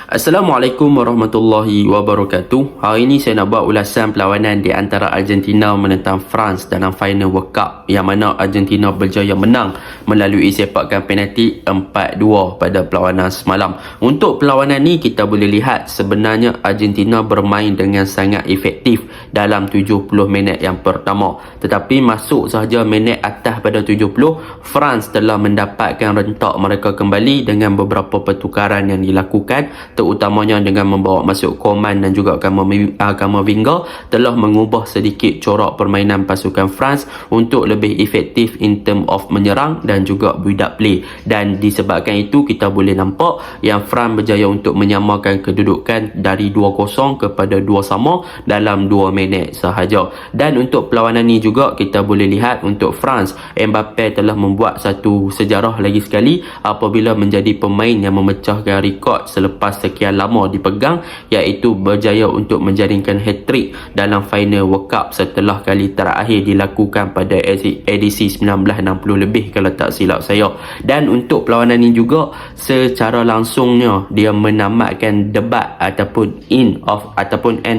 Assalamualaikum warahmatullahi wabarakatuh. Hari ini saya nak buat ulasan perlawanan di antara Argentina menentang France dalam final World Cup, yang mana Argentina berjaya menang melalui sepakan penalti 4-2 pada perlawanan semalam. Untuk perlawanan ni kita boleh lihat sebenarnya Argentina bermain dengan sangat efektif dalam 70 minit yang pertama. Tetapi masuk sahaja minit atas pada 70, France telah mendapatkan rentak mereka kembali dengan beberapa pertukaran yang dilakukan, terutamanya dengan membawa masuk Coman dan juga Camavinga telah mengubah sedikit corak permainan pasukan France untuk lebih efektif in term of menyerang dan juga build up play. Dan disebabkan itu kita boleh nampak yang France berjaya untuk menyamakan kedudukan dari 2-0 kepada 2-2 dalam 2 minit sahaja. Dan untuk perlawanan ini juga kita boleh lihat untuk France, Mbappe telah membuat satu sejarah lagi sekali apabila menjadi pemain yang memecahkan rekod selepas sekian lama dipegang, iaitu berjaya untuk menjaringkan hat-trick dalam final World Cup setelah kali terakhir dilakukan pada edisi 1960 lebih kalau tak silap saya. Dan untuk perlawanan ini juga secara langsungnya dia menamatkan debat ataupun end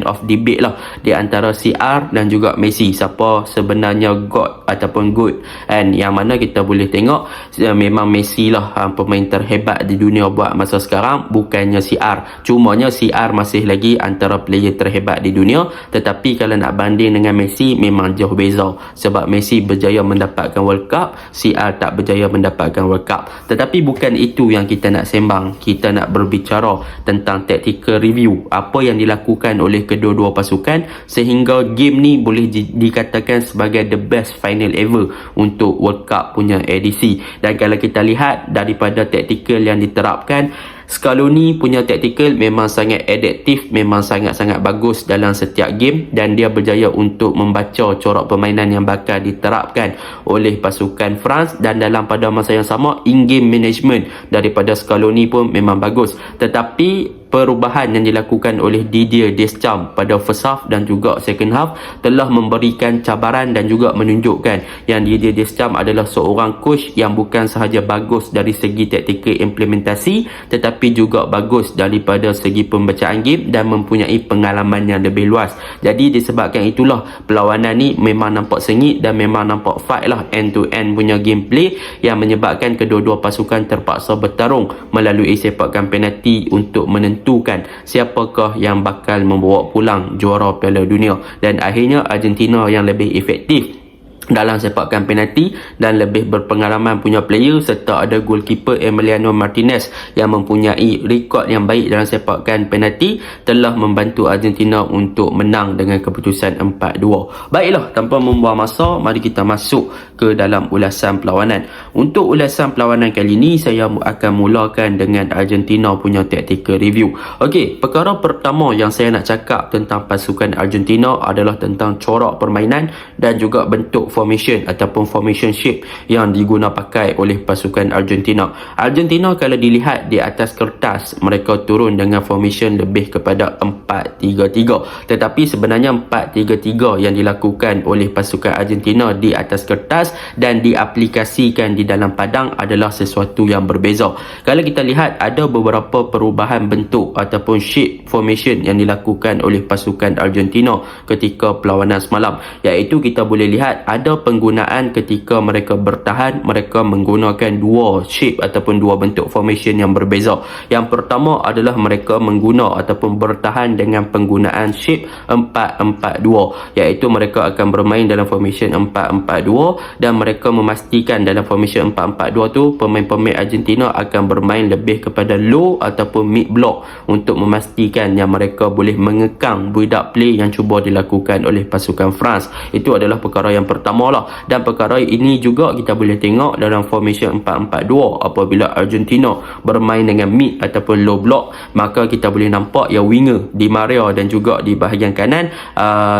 of debate lah di antara CR dan juga Messi, siapa sebenarnya God ataupun good. And yang mana kita boleh tengok memang Messi lah pemain terhebat di dunia buat masa sekarang, bukannya CR. Cumanya CR masih lagi antara player terhebat di dunia, tetapi kalau nak banding dengan Messi memang jauh beza, sebab Messi berjaya mendapatkan World Cup, CR tak berjaya mendapatkan World Cup. Tetapi bukan itu yang kita nak sembang. Kita nak berbicara tentang tactical review, apa yang dilakukan oleh kedua-dua pasukan sehingga game ni boleh dikatakan sebagai the best final ever untuk World Cup punya edisi. Dan kalau kita lihat daripada tactical yang diterapkan, Scaloni punya tactical memang sangat adaptif, memang sangat-sangat bagus dalam setiap game, dan dia berjaya untuk membaca corak permainan yang bakal diterapkan oleh pasukan France. Dan dalam pada masa yang sama, in-game management daripada Scaloni pun memang bagus. Tetapi perubahan yang dilakukan oleh Didier Deschamps pada first half dan juga second half telah memberikan cabaran dan juga menunjukkan yang Didier Deschamps adalah seorang coach yang bukan sahaja bagus dari segi taktikal implementasi, tetapi juga bagus daripada segi pembacaan game dan mempunyai pengalaman yang lebih luas. Jadi disebabkan itulah perlawanan ni memang nampak sengit dan memang nampak fight lah, end to end punya gameplay, yang menyebabkan kedua-dua pasukan terpaksa bertarung melalui sepakan penalti untuk menentukan siapakah yang bakal membawa pulang juara Piala Dunia. Dan akhirnya Argentina yang lebih efektif dalam sepakan penalti dan lebih berpengalaman punya player, serta ada goalkeeper Emiliano Martinez yang mempunyai rekod yang baik dalam sepakan penalti, telah membantu Argentina untuk menang dengan keputusan 4-2. Baiklah, tanpa membuang masa, mari kita masuk ke dalam ulasan perlawanan. Untuk ulasan perlawanan kali ini saya akan mulakan dengan Argentina punya tactical review. Okey, perkara pertama yang saya nak cakap tentang pasukan Argentina adalah tentang corak permainan dan juga bentuk formation ataupun formation shape yang diguna pakai oleh pasukan Argentina. Argentina kalau dilihat di atas kertas, mereka turun dengan formation lebih kepada 4-3-3. Tetapi sebenarnya 4-3-3 yang dilakukan oleh pasukan Argentina di atas kertas dan diaplikasikan di dalam padang adalah sesuatu yang berbeza. Kalau kita lihat ada beberapa perubahan bentuk ataupun shape formation yang dilakukan oleh pasukan Argentina ketika perlawanan semalam, iaitu kita boleh lihat ada penggunaan ketika mereka bertahan, mereka menggunakan dua shape ataupun dua bentuk formation yang berbeza. Yang pertama adalah mereka mengguna ataupun bertahan dengan penggunaan shape 4-4-2, iaitu mereka akan bermain dalam formation 4-4-2 dan mereka memastikan dalam formation 4-4-2 tu pemain-pemain Argentina akan bermain lebih kepada low ataupun mid block untuk memastikan yang mereka boleh mengekang build up play yang cuba dilakukan oleh pasukan France. Itu adalah perkara yang pertama lah. Dan perkara ini juga kita boleh tengok dalam formation 4-4-2 apabila Argentina bermain dengan mid ataupun low block, maka kita boleh nampak yang winger Di Maria dan juga di bahagian kanan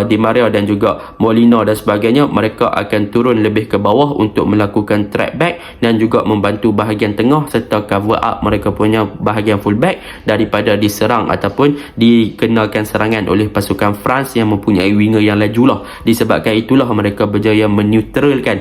Di Maria dan juga Molina dan sebagainya, mereka akan turun lebih ke bawah untuk melakukan track back dan juga membantu bahagian tengah serta cover up mereka punya bahagian full back daripada diserang ataupun dikenakan serangan oleh pasukan France yang mempunyai winger yang laju lah. Disebabkan itulah mereka berjaya supaya meneutralkan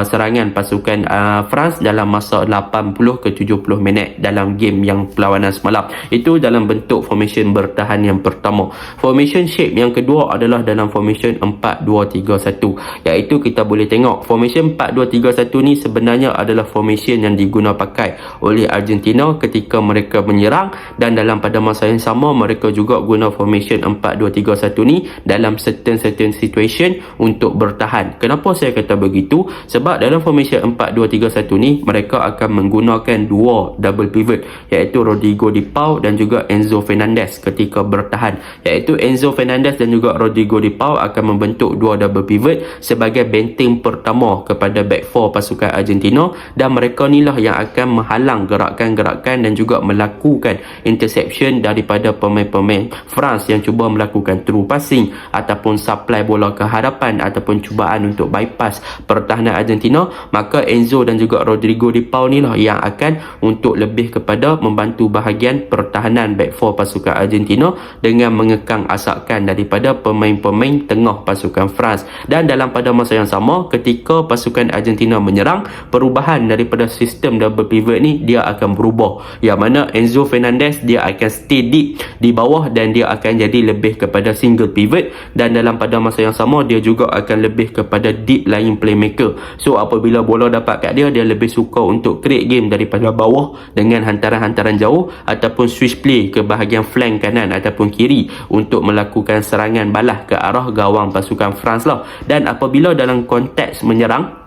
serangan pasukan France dalam masa 80 ke 70 minit dalam game yang perlawanan semalam. Itu dalam bentuk formation bertahan yang pertama. Formation shape yang kedua adalah dalam formation 4-2-3-1, iaitu kita boleh tengok formation 4-2-3-1 ni sebenarnya adalah formation yang diguna pakai oleh Argentina ketika mereka menyerang, dan dalam pada masa yang sama mereka juga guna formation 4-2-3-1 ni dalam certain situation untuk bertahan. Kenapa saya kata begitu? Sebab dalam formation 4-2-3-1 ni mereka akan menggunakan dua double pivot, iaitu Rodrigo Di Paul dan juga Enzo Fernandez ketika bertahan, iaitu Enzo Fernandez dan juga Rodrigo Di Paul akan membentuk dua double pivot sebagai benteng pertama kepada back four pasukan Argentina, dan mereka ni lah yang akan menghalang gerakan-gerakan dan juga melakukan interception daripada pemain-pemain France yang cuba melakukan through passing ataupun supply bola ke hadapan ataupun cubaan untuk bypass pertahanan Argentina. Maka Enzo dan juga Rodrigo Di Paul ni lah yang akan untuk lebih kepada membantu bahagian pertahanan back four pasukan Argentina dengan mengekang asakan daripada pemain-pemain tengah pasukan France. Dan dalam pada masa yang sama, ketika pasukan Argentina menyerang, perubahan daripada sistem double pivot ni dia akan berubah, yang mana Enzo Fernandez dia akan stay deep di bawah dan dia akan jadi lebih kepada single pivot, dan dalam pada masa yang sama dia juga akan lebih kepada deep lying playmaker. So apabila bola dapat kat dia, dia lebih suka untuk create game daripada bawah dengan hantaran-hantaran jauh ataupun switch play ke bahagian flank kanan ataupun kiri untuk melakukan serangan balas ke arah gawang pasukan France lah. Dan apabila dalam konteks menyerang,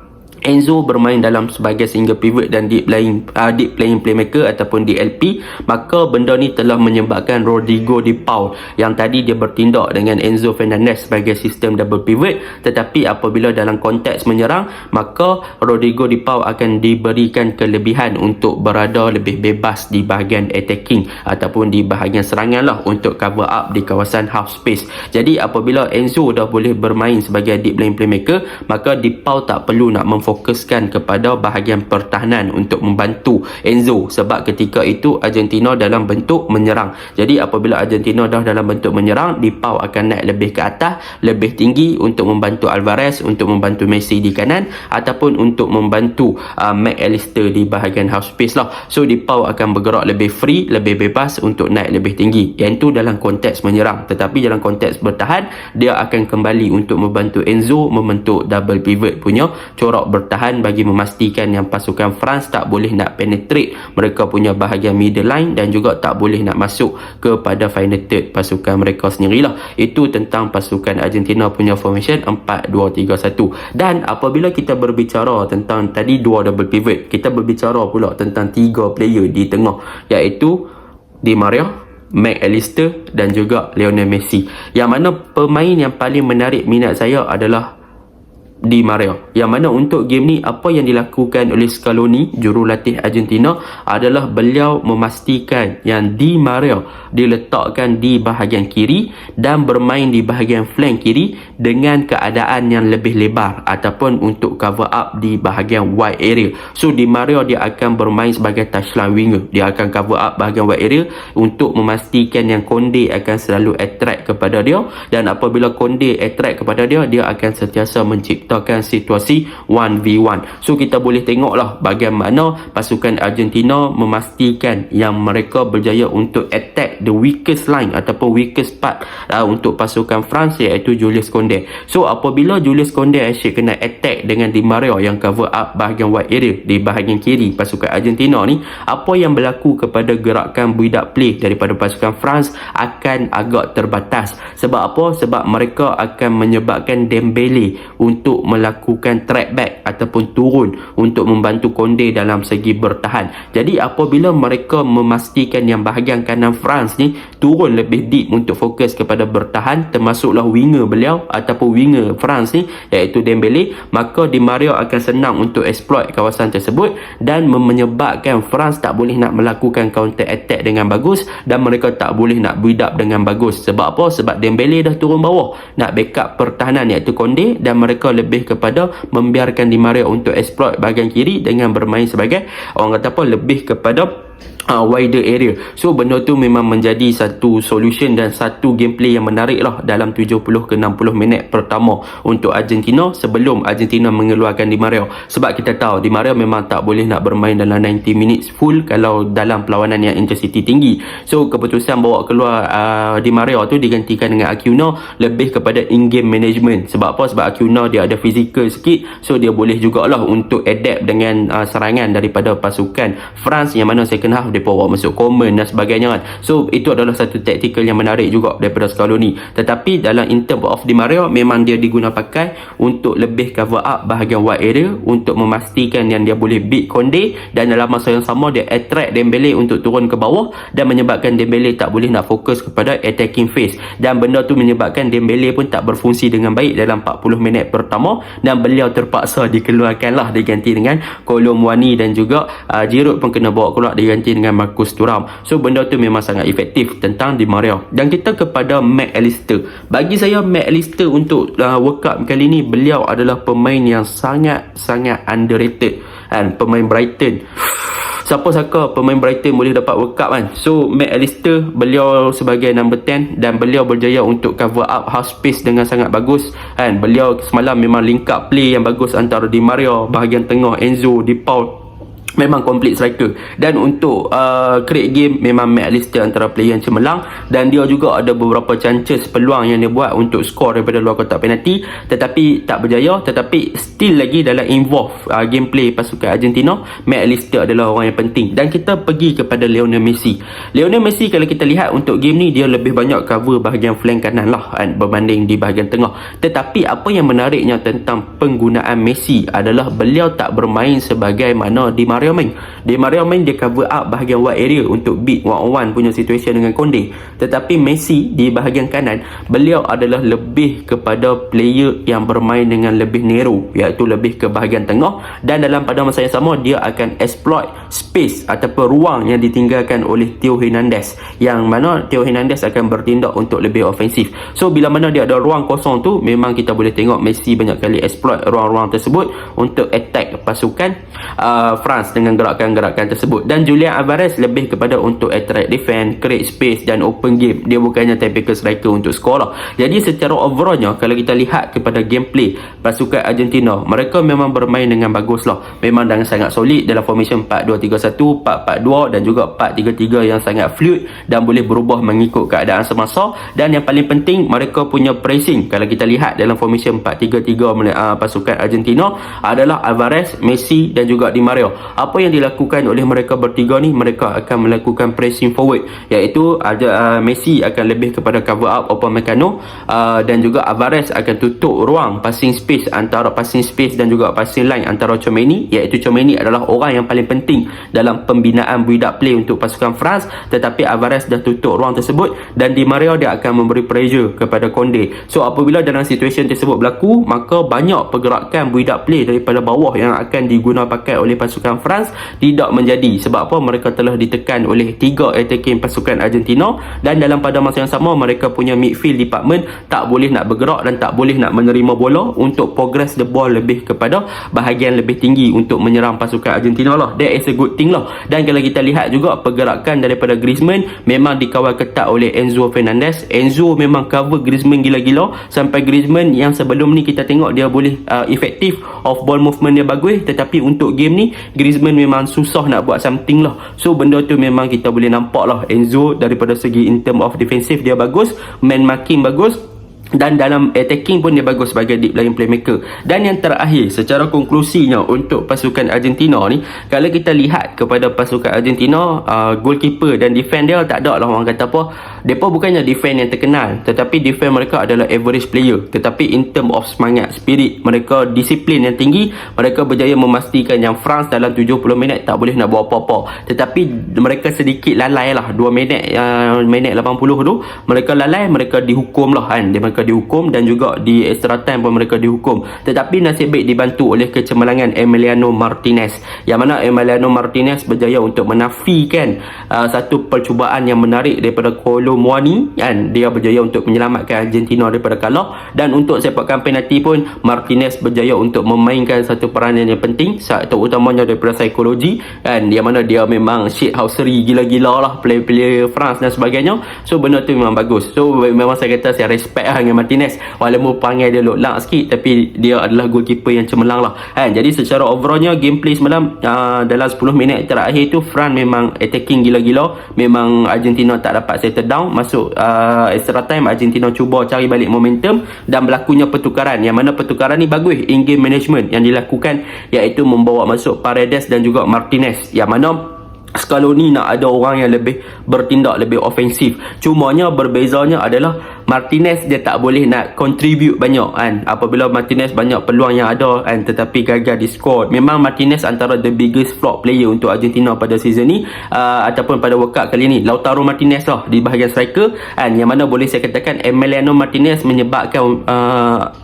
Enzo bermain dalam sebagai single pivot dan deep playing playmaker ataupun DLP, maka benda ni telah menyebabkan Rodrigo Di Paul yang tadi dia bertindak dengan Enzo Fernandez sebagai sistem double pivot, tetapi apabila dalam konteks menyerang, maka Rodrigo Di Paul akan diberikan kelebihan untuk berada lebih bebas di bahagian attacking ataupun di bahagian serangan lah, untuk cover up di kawasan half space. Jadi apabila Enzo dah boleh bermain sebagai deep playing playmaker, maka Di Paul tak perlu nak fokuskan kepada bahagian pertahanan untuk membantu Enzo, sebab ketika itu Argentina dalam bentuk menyerang. Jadi apabila Argentina dah dalam bentuk menyerang, Di Paul akan naik lebih ke atas, lebih tinggi untuk membantu Alvarez, untuk membantu Messi di kanan ataupun untuk membantu McAllister di bahagian half space lah. So Di Paul akan bergerak lebih free, lebih bebas untuk naik lebih tinggi. Yang itu dalam konteks menyerang, tetapi dalam konteks bertahan dia akan kembali untuk membantu Enzo membentuk double pivot punya corak bertahan bagi memastikan yang pasukan France tak boleh nak penetrate mereka punya bahagian middle line dan juga tak boleh nak masuk kepada final third pasukan mereka sendirilah. Itu tentang pasukan Argentina punya formation 4-2-3-1. Dan apabila kita berbicara tentang tadi dua double pivot, kita berbicara pula tentang tiga player di tengah, iaitu Di Maria, McAllister dan juga Lionel Messi. Yang mana pemain yang paling menarik minat saya adalah Di Maria, yang mana untuk game ni apa yang dilakukan oleh Scaloni, jurulatih Argentina, adalah beliau memastikan yang Di Maria diletakkan di bahagian kiri dan bermain di bahagian flank kiri dengan keadaan yang lebih lebar ataupun untuk cover up di bahagian wide area. So Di Maria dia akan bermain sebagai touchline winger, dia akan cover up bahagian wide area untuk memastikan yang Konde akan selalu attract kepada dia, dan apabila Konde attract kepada dia, dia akan sentiasa mencipta situasi 1v1. So kita boleh tengoklah bagaimana pasukan Argentina memastikan yang mereka berjaya untuk attack the weakest line ataupun weakest part untuk pasukan France, iaitu Julius Koundé. So apabila Julius Koundé asyik kena attack dengan Di Maria yang cover up bahagian wide area di bahagian kiri pasukan Argentina ni, apa yang berlaku kepada gerakan build up play daripada pasukan France akan agak terbatas. Sebab apa? Sebab mereka akan menyebabkan Dembele untuk melakukan track back ataupun turun untuk membantu Konde dalam segi bertahan. Jadi apabila mereka memastikan yang bahagian kanan France ni turun lebih deep untuk fokus kepada bertahan, termasuklah winger beliau ataupun winger France ni iaitu Dembele, maka Di Maria akan senang untuk exploit kawasan tersebut dan menyebabkan France tak boleh nak melakukan counter attack dengan bagus dan mereka tak boleh nak build up dengan bagus. Sebab apa? Sebab Dembele dah turun bawah nak backup pertahanan iaitu Konde, dan mereka lebih kepada membiarkan Di Maria untuk exploit bahagian kiri dengan bermain sebagai orang kata apa, lebih kepada wider area. So benda tu memang menjadi satu solution dan satu gameplay yang menarik lah dalam 70 ke 60 minit pertama untuk Argentina sebelum Argentina mengeluarkan Di Maria. Sebab kita tahu Di Maria memang tak boleh nak bermain dalam 90 minutes full kalau dalam perlawanan yang intensity tinggi. So keputusan bawa keluar Di Maria tu digantikan dengan Acuna lebih kepada in-game management. Sebab apa? Sebab Acuna dia ada physical sikit, so dia boleh jugalah untuk adapt dengan serangan daripada pasukan France yang mana second half mereka bawa masuk Coman dan sebagainya kan. So itu adalah satu taktikal yang menarik juga daripada Scaloni. Tetapi dalam in term of Di Maria memang dia diguna pakai untuk lebih cover up bahagian wide area untuk memastikan yang dia boleh beat Conde, dan dalam masa yang sama dia attract Dembele untuk turun ke bawah dan menyebabkan Dembele tak boleh nak fokus kepada attacking phase, dan benda tu menyebabkan Dembele pun tak berfungsi dengan baik dalam 40 minit pertama dan beliau terpaksa dikeluarkan lah, diganti dengan Kolo Muani, dan juga Giroud pun kena bawa keluar diganti dengan Marcus Thuram. So benda tu memang sangat efektif tentang Di Maria. Dan kita kepada Mac Allister. Bagi saya Mac Allister untuk World Cup kali ni, beliau adalah pemain yang sangat-sangat underrated kan, pemain Brighton. Siapa sangka pemain Brighton boleh dapat World Cup kan. So Mac Allister, beliau sebagai number 10 dan beliau berjaya untuk cover up half space dengan sangat bagus kan. Beliau semalam memang link up play yang bagus antara Di Maria, bahagian tengah Enzo, Di Paul, memang complete striker. Dan untuk create game memang Mac Allister antara player yang cemerlang, dan dia juga ada beberapa chances peluang yang dia buat untuk skor daripada luar kotak penalti tetapi tak berjaya. Tetapi still lagi dalam involve gameplay pasukan Argentina, Mac Allister adalah orang yang penting. Dan kita pergi kepada Lionel Messi. Lionel Messi kalau kita lihat untuk game ni dia lebih banyak cover bahagian flank kanan lah kan, berbanding di bahagian tengah. Tetapi apa yang menariknya tentang penggunaan Messi adalah beliau tak bermain sebagaimana Di Maria main. Di Maria main dia cover up bahagian wide area untuk beat one on one punya situation dengan Conde. Tetapi Messi di bahagian kanan, beliau adalah lebih kepada player yang bermain dengan lebih narrow, iaitu lebih ke bahagian tengah, dan dalam pada masa yang sama dia akan exploit space ataupun ruang yang ditinggalkan oleh Theo Hernandez, yang mana Theo Hernandez akan bertindak untuk lebih ofensif. So bila mana dia ada ruang kosong tu, memang kita boleh tengok Messi banyak kali exploit ruang-ruang tersebut untuk attack pasukan France dengan gerakan-gerakan tersebut. Dan Julian Alvarez lebih kepada untuk attract defense, create space dan open game. Dia bukannya typical striker untuk skor lah. Jadi secara overallnya kalau kita lihat kepada gameplay pasukan Argentina, mereka memang bermain dengan bagus lah. Memang dengan sangat solid dalam formation 4-2-3-1, 4-4-2 dan juga 4-3-3 yang sangat fluid dan boleh berubah mengikut keadaan semasa. Dan yang paling penting, mereka punya pressing. Kalau kita lihat dalam formation 4-3-3 pasukan Argentina adalah Alvarez, Messi dan juga Di Maria. Apa yang dilakukan oleh mereka bertiga ni, mereka akan melakukan pressing forward, iaitu Messi akan lebih kepada cover up Upamecano, dan juga Alvarez akan tutup ruang passing space dan juga passing line antara Tchouaméni, iaitu Tchouaméni adalah orang yang paling penting dalam pembinaan build-up play untuk pasukan France. Tetapi Alvarez dah tutup ruang tersebut, dan Di Maria dia akan memberi pressure kepada Conde. So apabila dalam situasi tersebut berlaku, maka banyak pergerakan build-up play daripada bawah yang akan diguna pakai oleh pasukan France tidak menjadi. Sebab apa? Mereka telah ditekan oleh 3 attacking pasukan Argentina, dan dalam pada masa yang sama mereka punya midfield department tak boleh nak bergerak dan tak boleh nak menerima bola untuk progress the ball lebih kepada bahagian lebih tinggi untuk menyerang pasukan Argentina lah. That is a good thing lah. Dan kalau kita lihat juga pergerakan daripada Griezmann memang dikawal ketat oleh Enzo Fernandez. Enzo memang cover Griezmann gila-gila, sampai Griezmann yang sebelum ni kita tengok dia boleh efektif off ball movement dia bagus, tetapi untuk game ni Griezmann memang susah nak buat something lah. So benda tu memang kita boleh nampak lah Enzo daripada segi in term of defensive dia bagus, man marking bagus, dan dalam attacking pun dia bagus sebagai deep lying playmaker. Dan yang terakhir, secara konklusinya untuk pasukan Argentina ni, kalau kita lihat kepada pasukan Argentina, goalkeeper dan defend dia tak ada lah orang kata apa, mereka bukannya defend yang terkenal, tetapi defend mereka adalah average player. Tetapi in term of semangat, spirit, mereka disiplin yang tinggi. Mereka berjaya memastikan yang France dalam 70 minit tak boleh nak buat apa-apa. Tetapi mereka sedikit lalai lah 2 minit, minit 80 tu mereka lalai, mereka dihukum lah kan, mereka mereka dihukum, dan juga di extra time pun mereka dihukum. Tetapi nasib baik dibantu oleh kecemerlangan Emiliano Martinez, yang mana Emiliano Martinez berjaya untuk menafikan satu percubaan yang menarik daripada Kolo Muani, kan. Dia berjaya untuk menyelamatkan Argentina daripada kalah, dan untuk sepakan penalti pun Martinez berjaya untuk memainkan satu peranan yang penting, terutamanya daripada psikologi, kan, yang mana dia memang shithousery gila-gila lah player-player France dan sebagainya. So benda tu memang bagus. So memang saya kata saya respect lah dengan Martinez, walaupun perangai dia lock sikit, tapi dia adalah goalkeeper yang cemerlang lah, kan. Jadi secara overallnya gameplay semalam dalam 10 minit terakhir tu France memang attacking gila-gila. Memang Argentina tak dapat settle down. Masuk extra time, Argentina cuba cari balik momentum dan berlakunya pertukaran, yang mana pertukaran ni bagus in-game management yang dilakukan, iaitu membawa masuk Paredes dan juga Martinez, yang mana Scaloni nak ada orang yang lebih bertindak lebih ofensif. Cumanya berbezanya adalah Martinez dia tak boleh nak contribute banyak, kan. Apabila Martinez banyak peluang yang ada, kan, tetapi gagal di score. Memang Martinez antara the biggest flop player untuk Argentina pada season ni, ataupun pada World Cup kali ni. Lautaro Martinez lah di bahagian striker, kan, yang mana boleh saya katakan Emiliano Martinez menyebabkan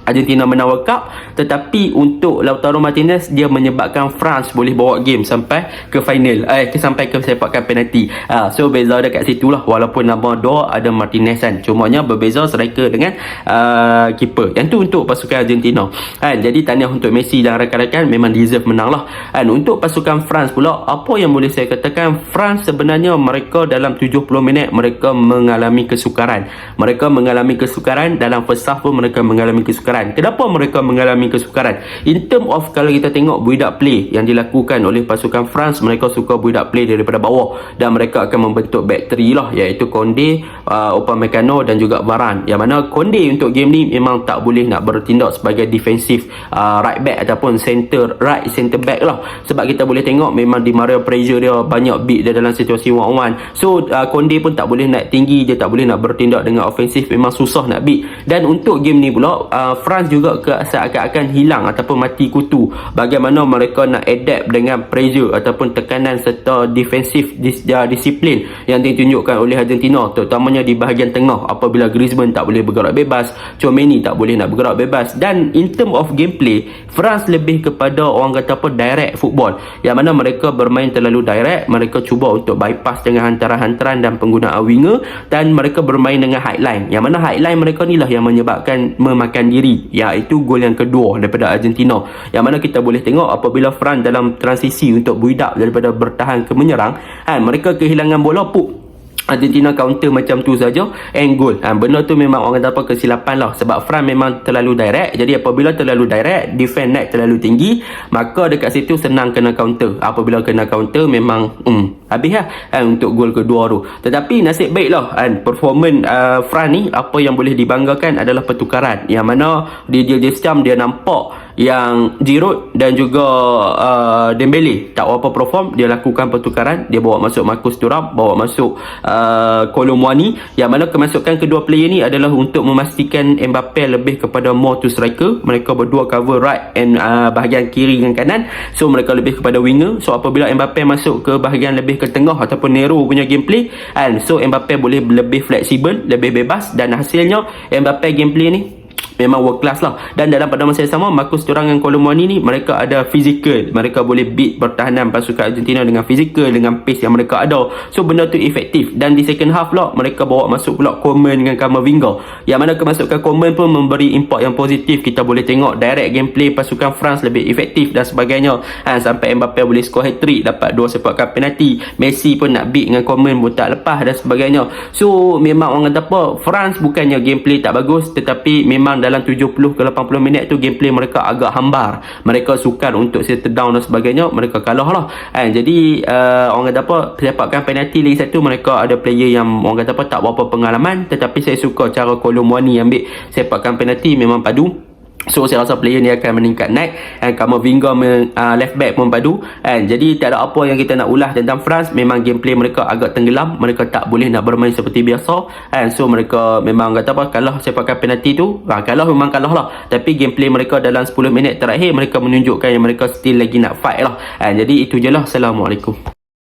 Argentina menang World Cup, tetapi untuk Lautaro Martinez dia menyebabkan France boleh bawa game sampai ke final, sampai ke sepakan penalti. So beza dia kat situ lah, walaupun nama dua ada Martinez, kan. Cumanya berbeza striker dengan keeper. Yang tu untuk pasukan Argentina, kan. Jadi tahniah untuk Messi dan rakan-rakan, memang deserve menang lah, kan. Untuk pasukan France pula, apa yang boleh saya katakan, France sebenarnya mereka dalam 70 minit mereka mengalami kesukaran. Mereka mengalami kesukaran dalam first half pun mereka mengalami kesukaran. Kenapa mereka mengalami kesukaran? In term of kalau kita tengok build up play yang dilakukan oleh pasukan France, mereka suka build up play daripada bawah, dan mereka akan membentuk back three lah, iaitu Condé, Upamecano dan juga Varane. Yang mana Condé untuk game ni memang tak boleh nak bertindak sebagai defensive right back ataupun center back lah, sebab kita boleh tengok memang Di Maria pressure dia banyak beat dia dalam situasi one on one. So Condé pun tak boleh nak tinggi, dia tak boleh nak bertindak dengan ofensif, memang susah nak beat. Dan untuk game ni pula France juga seakan-akan hilang ataupun mati kutu bagaimana mereka nak adapt dengan pressure ataupun tekanan serta defensif disiplin yang ditunjukkan oleh Argentina, terutamanya di bahagian tengah. Apabila Griezmann tak boleh bergerak bebas, Tchouaméni tak boleh nak bergerak bebas, dan in term of gameplay France lebih kepada orang kata apa, direct football, yang mana mereka bermain terlalu direct. Mereka cuba untuk bypass dengan hantaran-hantaran dan penggunaan winger, dan mereka bermain dengan high line, yang mana high line mereka ni lah yang menyebabkan memakan diri, iaitu gol yang kedua daripada Argentina. Yang mana kita boleh tengok apabila France dalam transisi untuk build up daripada bertahan ke menyerang, mereka kehilangan bola, Argentina counter macam tu saja and goal. Benda tu memang orang kata apa, kesilapan lah, sebab France memang terlalu direct. Jadi apabila terlalu direct, defend net terlalu tinggi, maka dekat situ senang kena counter. Apabila kena counter memang habis lah untuk gol kedua tu. Tetapi nasib baik lah performance France ni, apa yang boleh dibanggakan adalah pertukaran, yang mana Didier Deschamps dia nampak yang Giroud dan juga Dembele tak apa perform, dia lakukan pertukaran. Dia bawa masuk Marcus Thuram, bawa masuk Kolo Muani, yang mana kemasukan kedua player ni adalah untuk memastikan Mbappe lebih kepada more to striker. Mereka berdua cover right and bahagian kiri dan kanan, so mereka lebih kepada winger. So apabila Mbappe masuk ke bahagian lebih ke tengah ataupun narrow punya gameplay, so Mbappe boleh lebih fleksibel, lebih bebas, dan hasilnya Mbappe gameplay ni memang world class lah. Dan dalam pada masa yang sama, Marcus Thuram dan Kolo Muani ni mereka ada physical, mereka boleh beat pertahanan pasukan Argentina dengan physical, dengan pace yang mereka ada. So benda tu efektif. Dan di second half pula mereka bawa masuk pula Coman dengan Camavinga, yang mana kemasukan Coman pun memberi impact yang positif. Kita boleh tengok direct gameplay pasukan France lebih efektif dan sebagainya, sampai Mbappe boleh score hat-trick, dapat 2 sepakan penalti. Messi pun nak beat dengan Coman pun tak lepas dan sebagainya. So memang orang kata apa, France bukannya gameplay tak bagus, tetapi memang dalam 70 ke 80 minit tu gameplay mereka agak hambar. Mereka sukar untuk settle down dan sebagainya, mereka kalah lah. Jadi orang kata apa, sepakan penalti lagi satu, mereka ada player yang orang kata apa tak berapa pengalaman, tetapi saya suka cara Kolo Muani ambil sepakan penalti, memang padu. So saya rasa player ni akan meningkat naik, Camavinga left back pun padu, jadi tak ada apa yang kita nak ulas tentang France. Memang gameplay mereka agak tenggelam, mereka tak boleh nak bermain seperti biasa, so mereka memang kata apa, kalah sepakan penalti tu, kalah memang kalah lah, tapi gameplay mereka dalam 10 minit terakhir mereka menunjukkan yang mereka still lagi nak fight lah. Jadi itu je lah. Assalamualaikum.